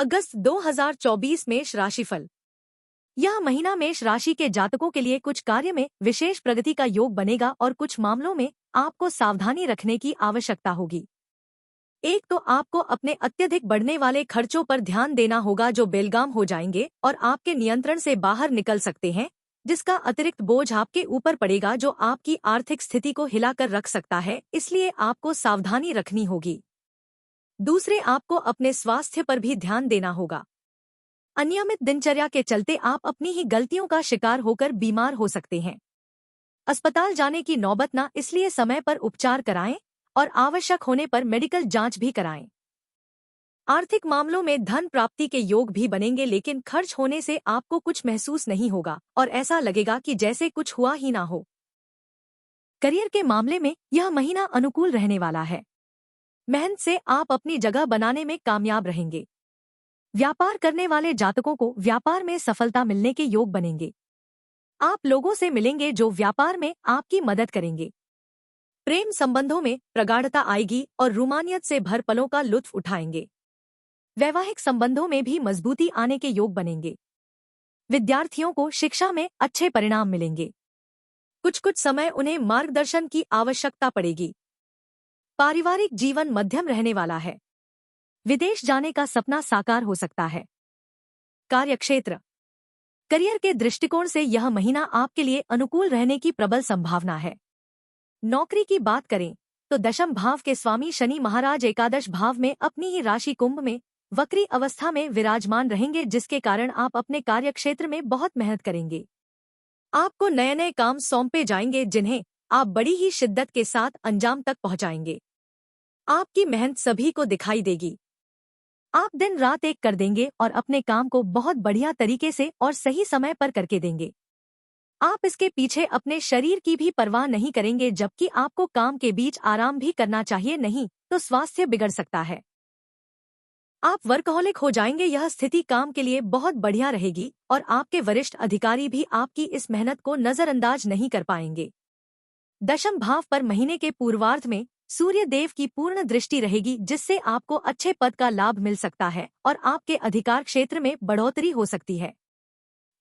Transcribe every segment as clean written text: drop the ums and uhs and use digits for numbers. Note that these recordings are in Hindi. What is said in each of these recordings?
अगस्त 2024 मेष राशिफल। यह महीना मेष राशि के जातकों के लिए कुछ कार्य में विशेष प्रगति का योग बनेगा और कुछ मामलों में आपको सावधानी रखने की आवश्यकता होगी। एक तो आपको अपने अत्यधिक बढ़ने वाले खर्चों पर ध्यान देना होगा जो बेलगाम हो जाएंगे और आपके नियंत्रण से बाहर निकल सकते हैं, जिसका अतिरिक्त बोझ आपके ऊपर पड़ेगा जो आपकी आर्थिक स्थिति को हिलाकर रख सकता है, इसलिए आपको सावधानी रखनी होगी। दूसरे, आपको अपने स्वास्थ्य पर भी ध्यान देना होगा। अनियमित दिनचर्या के चलते आप अपनी ही गलतियों का शिकार होकर बीमार हो सकते हैं। अस्पताल जाने की नौबत ना, इसलिए समय पर उपचार कराएं और आवश्यक होने पर मेडिकल जांच भी कराएं। आर्थिक मामलों में धन प्राप्ति के योग भी बनेंगे, लेकिन खर्च होने से आपको कुछ महसूस नहीं होगा और ऐसा लगेगा कि जैसे कुछ हुआ ही ना हो। करियर के मामले में यह महीना अनुकूल रहने वाला है। मेहनत से आप अपनी जगह बनाने में कामयाब रहेंगे। व्यापार करने वाले जातकों को व्यापार में सफलता मिलने के योग बनेंगे। आप लोगों से मिलेंगे जो व्यापार में आपकी मदद करेंगे। प्रेम संबंधों में प्रगाढ़ता आएगी और रूमानियत से भर पलों का लुत्फ उठाएंगे। वैवाहिक संबंधों में भी मजबूती आने के योग बनेंगे। विद्यार्थियों को शिक्षा में अच्छे परिणाम मिलेंगे। कुछ समय उन्हें मार्गदर्शन की आवश्यकता पड़ेगी। पारिवारिक जीवन मध्यम रहने वाला है। विदेश जाने का सपना साकार हो सकता है। कार्यक्षेत्र। करियर के दृष्टिकोण से यह महीना आपके लिए अनुकूल रहने की प्रबल संभावना है। नौकरी की बात करें तो दशम भाव के स्वामी शनि महाराज एकादश भाव में अपनी ही राशि कुंभ में वक्री अवस्था में विराजमान रहेंगे, जिसके कारण आप अपने कार्यक्षेत्र में बहुत मेहनत करेंगे। आपको नए नए काम सौंपे जाएंगे जिन्हें आप बड़ी ही शिद्दत के साथ अंजाम तक पहुंचाएंगे। आपकी मेहनत सभी को दिखाई देगी। आप दिन रात एक कर देंगे और अपने काम को बहुत बढ़िया तरीके से और सही समय पर करके देंगे। आप इसके पीछे अपने शरीर की भी परवाह नहीं करेंगे, जबकि आपको काम के बीच आराम भी करना चाहिए, नहीं तो स्वास्थ्य बिगड़ सकता है। आप वर्कहोलिक हो जाएंगे। यह स्थिति काम के लिए बहुत बढ़िया रहेगी और आपके वरिष्ठ अधिकारी भी आपकी इस मेहनत को नजरअंदाज नहीं कर पाएंगे। दशम भाव पर महीने के पूर्वार्ध में सूर्य देव की पूर्ण दृष्टि रहेगी, जिससे आपको अच्छे पद का लाभ मिल सकता है और आपके अधिकार क्षेत्र में बढ़ोतरी हो सकती है।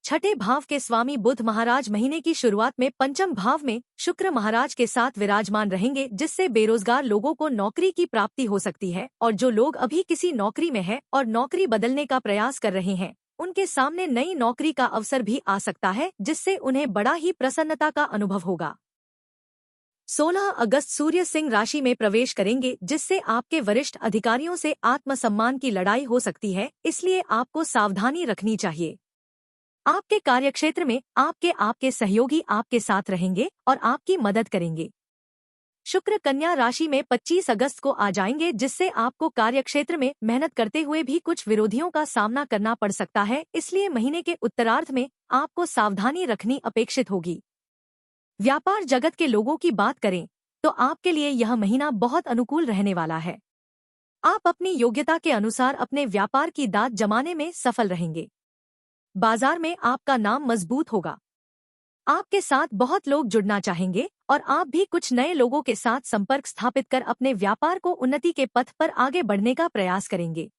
छठे भाव के स्वामी बुध महाराज महीने की शुरुआत में पंचम भाव में शुक्र महाराज के साथ विराजमान रहेंगे, जिससे बेरोजगार लोगों को नौकरी की प्राप्ति हो सकती है और जो लोग अभी किसी नौकरी में हैं और नौकरी बदलने का प्रयास कर रहे हैं, उनके सामने नई नौकरी का अवसर भी आ सकता है, जिससे उन्हें बड़ा ही प्रसन्नता का अनुभव होगा। 16 अगस्त सूर्य सिंह राशि में प्रवेश करेंगे, जिससे आपके वरिष्ठ अधिकारियों से आत्मसम्मान की लड़ाई हो सकती है, इसलिए आपको सावधानी रखनी चाहिए। आपके कार्यक्षेत्र में आपके सहयोगी आपके साथ रहेंगे और आपकी मदद करेंगे। शुक्र कन्या राशि में 25 अगस्त को आ जाएंगे, जिससे आपको कार्यक्षेत्र में मेहनत करते हुए भी कुछ विरोधियों का सामना करना पड़ सकता है, इसलिए महीने के उत्तरार्ध में आपको सावधानी रखनी अपेक्षित होगी। व्यापार जगत के लोगों की बात करें तो आपके लिए यह महीना बहुत अनुकूल रहने वाला है। आप अपनी योग्यता के अनुसार अपने व्यापार की दाद जमाने में सफल रहेंगे। बाजार में आपका नाम मजबूत होगा। आपके साथ बहुत लोग जुड़ना चाहेंगे और आप भी कुछ नए लोगों के साथ संपर्क स्थापित कर अपने व्यापार को उन्नति के पथ पर आगे बढ़ने का प्रयास करेंगे।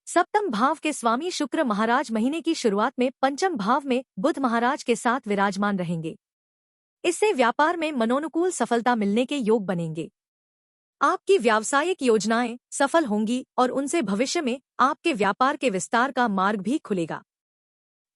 सप्तम भाव के स्वामी शुक्र महाराज महीने की शुरुआत में पंचम भाव में बुध महाराज के साथ विराजमान रहेंगे। इससे व्यापार में मनोनुकूल सफलता मिलने के योग बनेंगे। आपकी व्यावसायिक योजनाएं सफल होंगी और उनसे भविष्य में आपके व्यापार के विस्तार का मार्ग भी खुलेगा।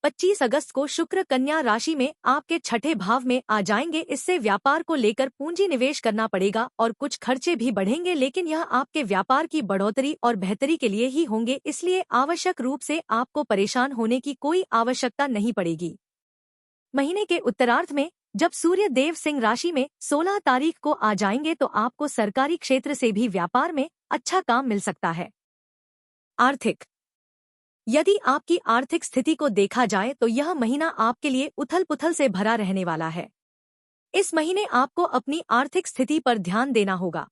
25 अगस्त को शुक्र कन्या राशि में आपके छठे भाव में आ जाएंगे। इससे व्यापार को लेकर पूंजी निवेश करना पड़ेगा और कुछ खर्चे भी बढ़ेंगे, लेकिन यह आपके व्यापार की बढ़ोतरी और बेहतरी के लिए ही होंगे, इसलिए आवश्यक रूप से आपको परेशान होने की कोई आवश्यकता नहीं पड़ेगी। महीने के उत्तरार्ध में जब सूर्य देव सिंह राशि में 16 तारीख को आ जाएंगे तो आपको सरकारी क्षेत्र से भी व्यापार में अच्छा काम मिल सकता है। आर्थिक। यदि आपकी आर्थिक स्थिति को देखा जाए तो यह महीना आपके लिए उथल पुथल से भरा रहने वाला है। इस महीने आपको अपनी आर्थिक स्थिति पर ध्यान देना होगा।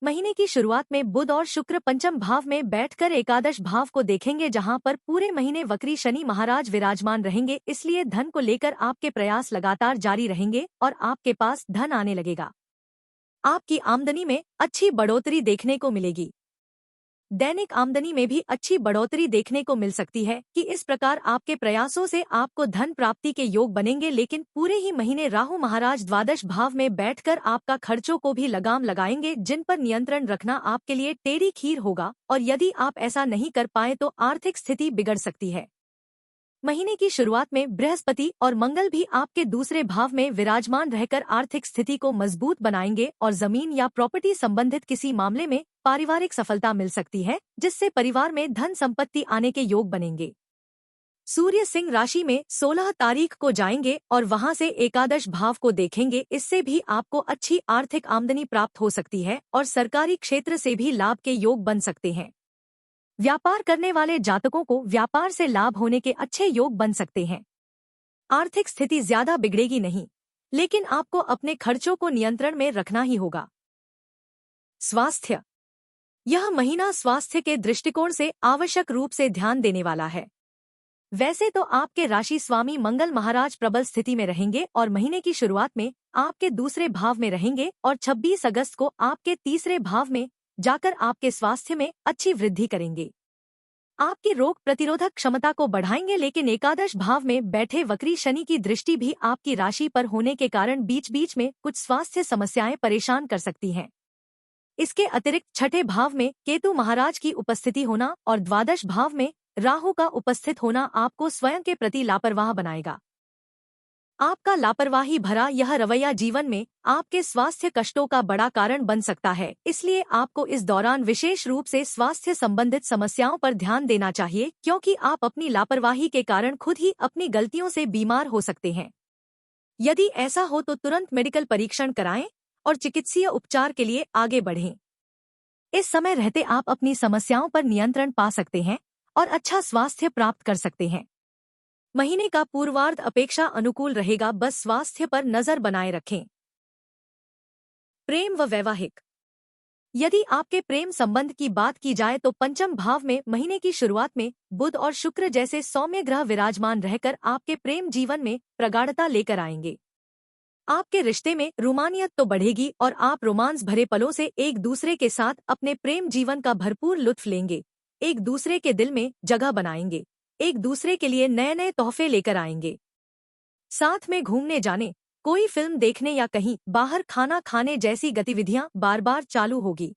महीने की शुरुआत में बुध और शुक्र पंचम भाव में बैठकर एकादश भाव को देखेंगे, जहां पर पूरे महीने वक्री शनि महाराज विराजमान रहेंगे, इसलिए धन को लेकर आपके प्रयास लगातार जारी रहेंगे और आपके पास धन आने लगेगा। आपकी आमदनी में अच्छी बढ़ोतरी देखने को मिलेगी। दैनिक आमदनी में भी अच्छी बढ़ोतरी देखने को मिल सकती है कि इस प्रकार आपके प्रयासों से आपको धन प्राप्ति के योग बनेंगे। लेकिन पूरे ही महीने राहु महाराज द्वादश भाव में बैठकर आपका खर्चों को भी लगाम लगाएंगे, जिन पर नियंत्रण रखना आपके लिए टेढ़ी खीर होगा, और यदि आप ऐसा नहीं कर पाए तो आर्थिक स्थिति बिगड़ सकती है। महीने की शुरुआत में बृहस्पति और मंगल भी आपके दूसरे भाव में विराजमान रहकर आर्थिक स्थिति को मजबूत बनाएंगे और जमीन या प्रॉपर्टी संबंधित किसी मामले में पारिवारिक सफलता मिल सकती है, जिससे परिवार में धन संपत्ति आने के योग बनेंगे। सूर्य सिंह राशि में 16 तारीख को जाएंगे और वहां से एकादश भाव को देखेंगे। इससे भी आपको अच्छी आर्थिक आमदनी प्राप्त हो सकती है और सरकारी क्षेत्र से भी लाभ के योग बन सकते हैं। व्यापार करने वाले जातकों को व्यापार से लाभ होने के अच्छे योग बन सकते हैं। आर्थिक स्थिति ज्यादा बिगड़ेगी नहीं, लेकिन आपको अपने खर्चों को नियंत्रण में रखना ही होगा। स्वास्थ्य। यह महीना स्वास्थ्य के दृष्टिकोण से आवश्यक रूप से ध्यान देने वाला है। वैसे तो आपके राशि स्वामी मंगल महाराज प्रबल स्थिति में रहेंगे और महीने की शुरुआत में आपके दूसरे भाव में रहेंगे और 26 अगस्त को आपके तीसरे भाव में जाकर आपके स्वास्थ्य में अच्छी वृद्धि करेंगे। आपकी रोग प्रतिरोधक क्षमता को बढ़ाएंगे, लेकिन एकादश भाव में बैठे वक्री शनि की दृष्टि भी आपकी राशि पर होने के कारण बीच बीच में कुछ स्वास्थ्य समस्याएं परेशान कर सकती हैं। इसके अतिरिक्त छठे भाव में केतु महाराज की उपस्थिति होना और द्वादश भाव में राहु का उपस्थित होना आपको स्वयं के प्रति लापरवाह बनाएगा। आपका लापरवाही भरा यह रवैया जीवन में आपके स्वास्थ्य कष्टों का बड़ा कारण बन सकता है। इसलिए आपको इस दौरान विशेष रूप से स्वास्थ्य संबंधित समस्याओं पर ध्यान देना चाहिए, क्योंकि आप अपनी लापरवाही के कारण खुद ही अपनी गलतियों से बीमार हो सकते हैं। यदि ऐसा हो तो तुरंत मेडिकल परीक्षण कराएं और चिकित्सीय उपचार के लिए आगे बढ़ें। इस समय रहते आप अपनी समस्याओं पर नियंत्रण पा सकते हैं और अच्छा स्वास्थ्य प्राप्त कर सकते हैं। महीने का पूर्वार्ध अपेक्षा अनुकूल रहेगा, बस स्वास्थ्य पर नजर बनाए रखें। प्रेम व वैवाहिक। यदि आपके प्रेम संबंध की बात की जाए तो पंचम भाव में महीने की शुरुआत में बुध और शुक्र जैसे सौम्य ग्रह विराजमान रहकर आपके प्रेम जीवन में प्रगाढ़ता लेकर आएंगे। आपके रिश्ते में रोमानियत तो बढ़ेगी और आप रोमांस भरे पलों से एक दूसरे के साथ अपने प्रेम जीवन का भरपूर लुत्फ लेंगे, एक दूसरे के दिल में जगह बनाएंगे, एक दूसरे के लिए नए नए तोहफे लेकर आएंगे। साथ में घूमने जाने, कोई फिल्म देखने या कहीं बाहर खाना खाने जैसी गतिविधियां बार बार चालू होगी।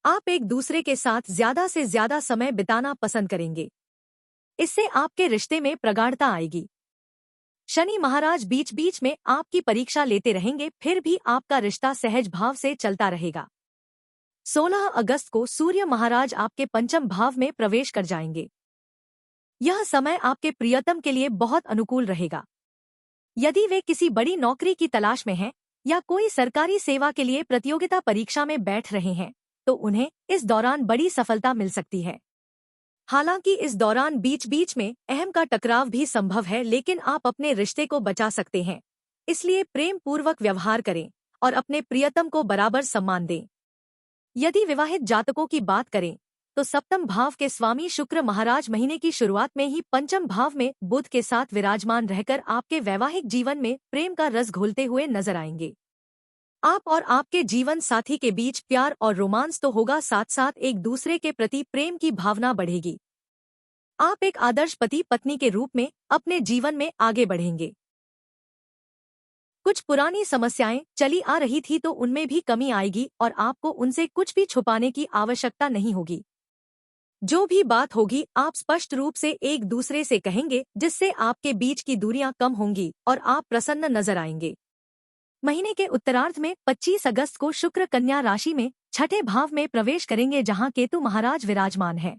आप एक दूसरे के साथ ज्यादा से ज्यादा समय बिताना पसंद करेंगे। इससे आपके रिश्ते में प्रगाढ़ता आएगी। शनि महाराज बीच बीच में आपकी परीक्षा लेते रहेंगे, फिर भी आपका रिश्ता सहज भाव से चलता रहेगा। 16 अगस्त को सूर्य महाराज आपके पंचम भाव में प्रवेश कर जाएंगे। यह समय आपके प्रियतम के लिए बहुत अनुकूल रहेगा। यदि वे किसी बड़ी नौकरी की तलाश में हैं या कोई सरकारी सेवा के लिए प्रतियोगिता परीक्षा में बैठ रहे हैं तो उन्हें इस दौरान बड़ी सफलता मिल सकती है। हालांकि इस दौरान बीच बीच में अहम का टकराव भी संभव है, लेकिन आप अपने रिश्ते को बचा सकते हैं। इसलिए प्रेम पूर्वक व्यवहार करें और अपने प्रियतम को बराबर सम्मान दें। यदि विवाहित जातकों की बात करें तो सप्तम भाव के स्वामी शुक्र महाराज महीने की शुरुआत में ही पंचम भाव में बुध के साथ विराजमान रहकर आपके वैवाहिक जीवन में प्रेम का रस घोलते हुए नजर आएंगे। आप और आपके जीवन साथी के बीच प्यार और रोमांस तो होगा, साथ साथ एक दूसरे के प्रति प्रेम की भावना बढ़ेगी। आप एक आदर्श पति पत्नी के रूप में अपने जीवन में आगे बढ़ेंगे। कुछ पुरानी समस्याएं चली आ रही थी तो उनमें भी कमी आएगी और आपको उनसे कुछ भी छुपाने की आवश्यकता नहीं होगी। जो भी बात होगी आप स्पष्ट रूप से एक दूसरे से कहेंगे, जिससे आपके बीच की दूरियां कम होंगी और आप प्रसन्न नजर आएंगे। महीने के उत्तरार्ध में 25 अगस्त को शुक्र कन्या राशि में छठे भाव में प्रवेश करेंगे, जहां केतु महाराज विराजमान है।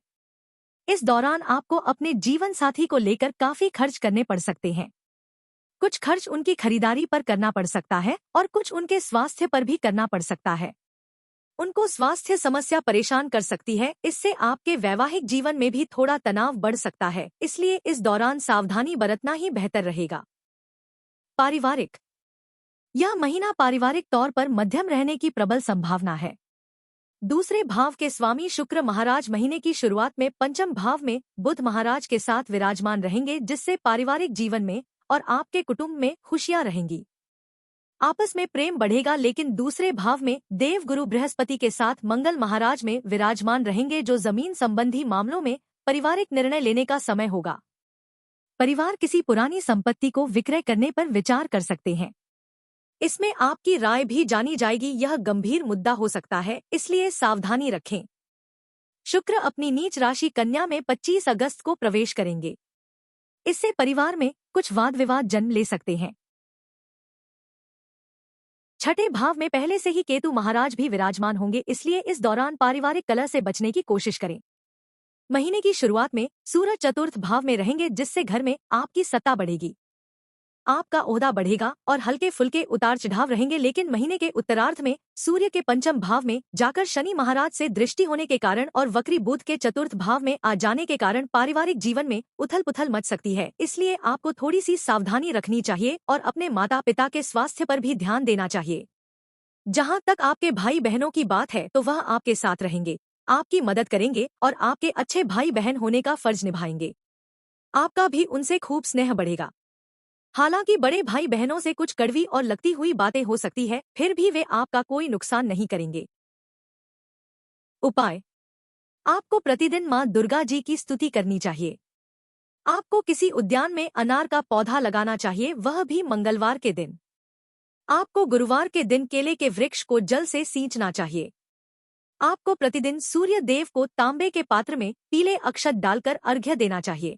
इस दौरान आपको अपने जीवन साथी को लेकर काफी खर्च करने पड़ सकते हैं। कुछ खर्च उनकी खरीदारी पर करना पड़ सकता है और कुछ उनके स्वास्थ्य पर भी करना पड़ सकता है। उनको स्वास्थ्य समस्या परेशान कर सकती है, इससे आपके वैवाहिक जीवन में भी थोड़ा तनाव बढ़ सकता है। इसलिए इस दौरान सावधानी बरतना ही बेहतर रहेगा। पारिवारिक। यह महीना पारिवारिक तौर पर मध्यम रहने की प्रबल संभावना है। दूसरे भाव के स्वामी शुक्र महाराज महीने की शुरुआत में पंचम भाव में बुध महाराज के साथ विराजमान रहेंगे, जिससे पारिवारिक जीवन में और आपके कुटुंब में खुशियां रहेंगी। आपस में प्रेम बढ़ेगा, लेकिन दूसरे भाव में देव गुरु बृहस्पति के साथ मंगल महाराज में विराजमान रहेंगे, जो जमीन संबंधी मामलों में पारिवारिक निर्णय लेने का समय होगा। परिवार किसी पुरानी संपत्ति को विक्रय करने पर विचार कर सकते हैं। इसमें आपकी राय भी जानी जाएगी। यह गंभीर मुद्दा हो सकता है, इसलिए सावधानी रखें। शुक्र अपनी नीच राशि कन्या में 25 अगस्त को प्रवेश करेंगे। इससे परिवार में कुछ वाद विवाद जन्म ले सकते हैं। छठे भाव में पहले से ही केतु महाराज भी विराजमान होंगे, इसलिए इस दौरान पारिवारिक कलह से बचने की कोशिश करें। महीने की शुरुआत में सूरज चतुर्थ भाव में रहेंगे, जिससे घर में आपकी सत्ता बढ़ेगी, आपका ओहदा बढ़ेगा और हल्के फुल्के उतार चढ़ाव रहेंगे। लेकिन महीने के उत्तरार्ध में सूर्य के पंचम भाव में जाकर शनि महाराज से दृष्टि होने के कारण और वक्री बुध के चतुर्थ भाव में आ जाने के कारण पारिवारिक जीवन में उथल पुथल मच सकती है। इसलिए आपको थोड़ी सी सावधानी रखनी चाहिए और अपने माता पिता के स्वास्थ्य पर भी ध्यान देना चाहिए। जहाँ तक आपके भाई बहनों की बात है, तो वह आपके साथ रहेंगे, आपकी मदद करेंगे और आपके अच्छे भाई बहन होने का फर्ज निभाएंगे। आपका भी उनसे खूब स्नेह बढ़ेगा। हालांकि बड़े भाई बहनों से कुछ कड़वी और लगती हुई बातें हो सकती है, फिर भी वे आपका कोई नुकसान नहीं करेंगे। उपाय: आपको प्रतिदिन मां दुर्गा जी की स्तुति करनी चाहिए। आपको किसी उद्यान में अनार का पौधा लगाना चाहिए, वह भी मंगलवार के दिन। आपको गुरुवार के दिन केले के वृक्ष को जल से सींचना चाहिए। आपको प्रतिदिन सूर्य देव को तांबे के पात्र में पीले अक्षत डालकर अर्घ्य देना चाहिए।